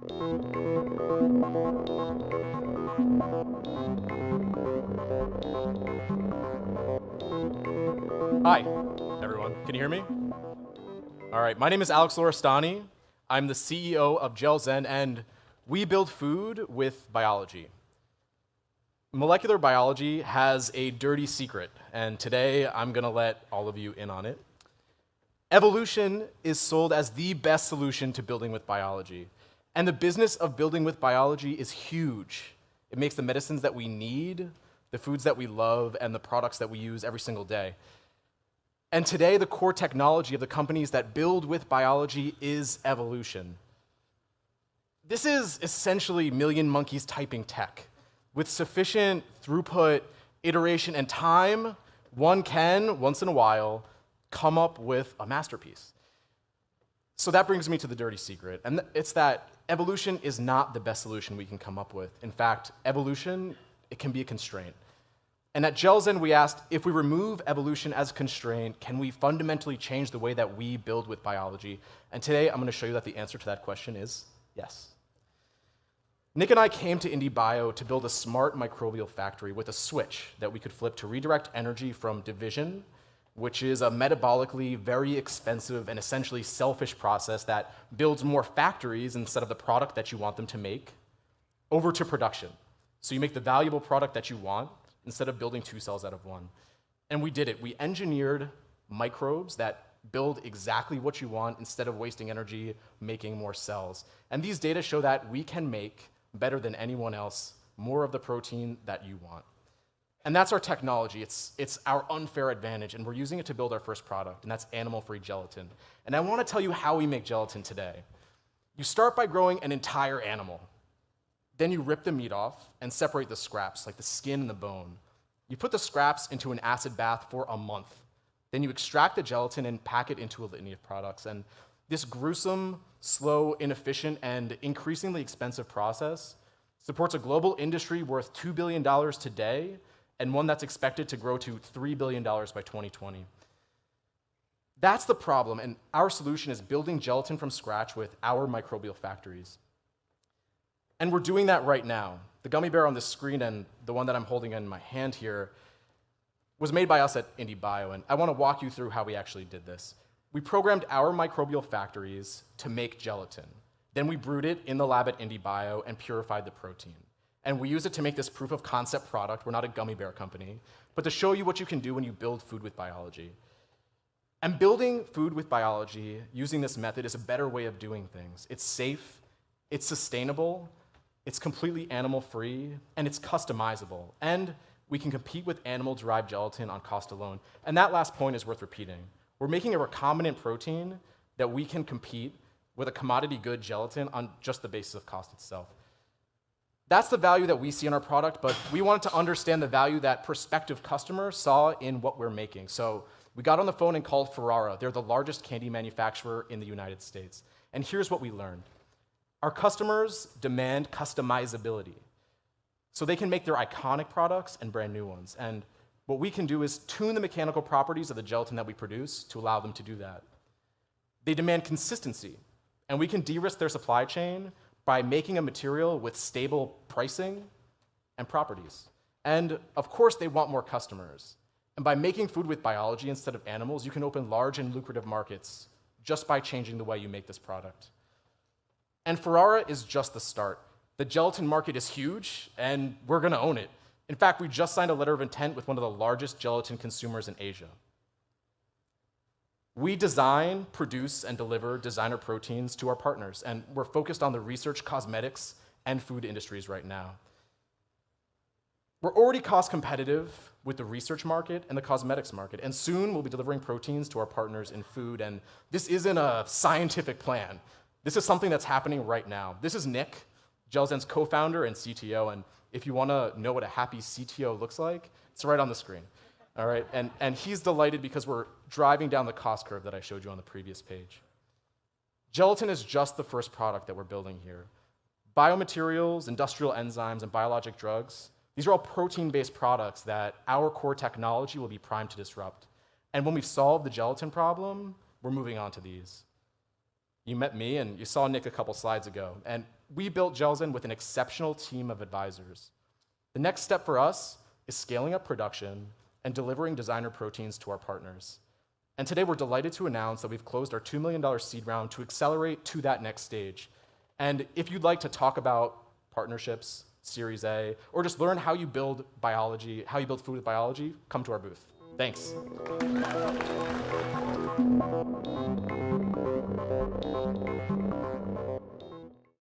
Hi, everyone. Can you hear me? All right, my name is Alex Lorestani. I'm the CEO of Gelzen, and we build food with biology. Molecular biology has a dirty secret, and today I'm going to let all of you in on it. Evolution is sold as the best solution to building with biology, and the business of building with biology is huge. It makes the medicines that we need, the foods that we love, and the products that we use every single day. And today, the core technology of the companies that build with biology is evolution. This is essentially million monkeys typing tech. With sufficient throughput, iteration, and time, one can, once in a while, come up with a masterpiece. So that brings me to the dirty secret, and it's that evolution is not the best solution we can come up with. In fact, evolution, it can be a constraint. And at Gelzen, we asked, if we remove evolution as a constraint, can we fundamentally change the way that we build with biology? And today, I'm going to show you that the answer to that question is yes. Nick and I came to IndieBio to build a smart microbial factory with a switch that we could flip to redirect energy from division, which is a metabolically very expensive and essentially selfish process that builds more factories instead of the product that you want them to make, over to production. So you make the valuable product that you want, instead of building two cells out of one. And we did it. We engineered microbes that build exactly what you want instead of wasting energy making more cells. And these data show that we can make, better than anyone else, more of the protein that you want. And that's our technology. It's our unfair advantage, and we're using it to build our first product, and that's animal-free gelatin. And I want to tell you how we make gelatin today. You start by growing an entire animal. Then you rip the meat off and separate the scraps, like the skin and the bone. You put the scraps into an acid bath for a month. Then you extract the gelatin and pack it into a litany of products. And this gruesome, slow, inefficient, and increasingly expensive process supports a global industry worth $2 billion today and one that's expected to grow to $3 billion by 2020. That's the problem, and our solution is building gelatin from scratch with our microbial factories. And we're doing that right now. The gummy bear on the screen and the one that I'm holding in my hand here was made by us at IndieBio, and I want to walk you through how we actually did this. We programmed our microbial factories to make gelatin. Then we brewed it in the lab at IndieBio and purified the protein. And we use it to make this proof of concept product. We're not a gummy bear company, but to show you what you can do when you build food with biology. And building food with biology using this method is a better way of doing things. It's safe, it's sustainable, it's completely animal-free, and it's customizable. And we can compete with animal-derived gelatin on cost alone. And that last point is worth repeating. We're making a recombinant protein that we can compete with a commodity good gelatin on just the basis of cost itself. That's the value that we see in our product, but we wanted to understand the value that prospective customers saw in what we're making. So we got on the phone and called Ferrara. They're the largest candy manufacturer in the United States. And here's what we learned. Our customers demand customizability, so they can make their iconic products and brand new ones. And what we can do is tune the mechanical properties of the gelatin that we produce to allow them to do that. They demand consistency, and we can de-risk their supply chain by making a material with stable pricing and properties. And of course, they want more customers. And by making food with biology instead of animals, you can open large and lucrative markets just by changing the way you make this product. And Ferrara is just the start. The gelatin market is huge, and we're going to own it. In fact, we just signed a letter of intent with one of the largest gelatin consumers in Asia. We design, produce, and deliver designer proteins to our partners, and we're focused on the research, cosmetics, and food industries right now. We're already cost competitive with the research market and the cosmetics market, and soon we'll be delivering proteins to our partners in food, and this isn't a scientific plan. This is something that's happening right now. This is Nick, Gelzen's co-founder and CTO, and if you want to know what a happy CTO looks like, it's right on the screen. All right, and he's delighted because we're driving down the cost curve that I showed you on the previous page. Gelatin is just the first product that we're building here. Biomaterials, industrial enzymes, and biologic drugs, these are all protein-based products that our core technology will be primed to disrupt. And when we've solved the gelatin problem, we're moving on to these. You met me and you saw Nick a couple slides ago, and we built Gelzen with an exceptional team of advisors. The next step for us is scaling up production and delivering designer proteins to our partners. And today we're delighted to announce that we've closed our $2 million seed round to accelerate to that next stage. And if you'd like to talk about partnerships, Series A, or just learn how you build biology, how you build food with biology, come to our booth. Thanks.